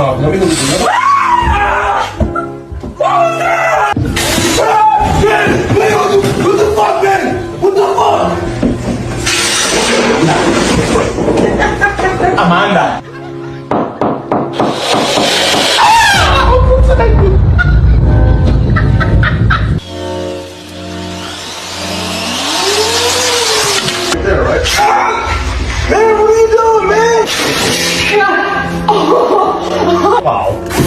Let me go to the What the fuck, man? What the fuck? Amanda. There, right? Man, what are you doing, man? Wow.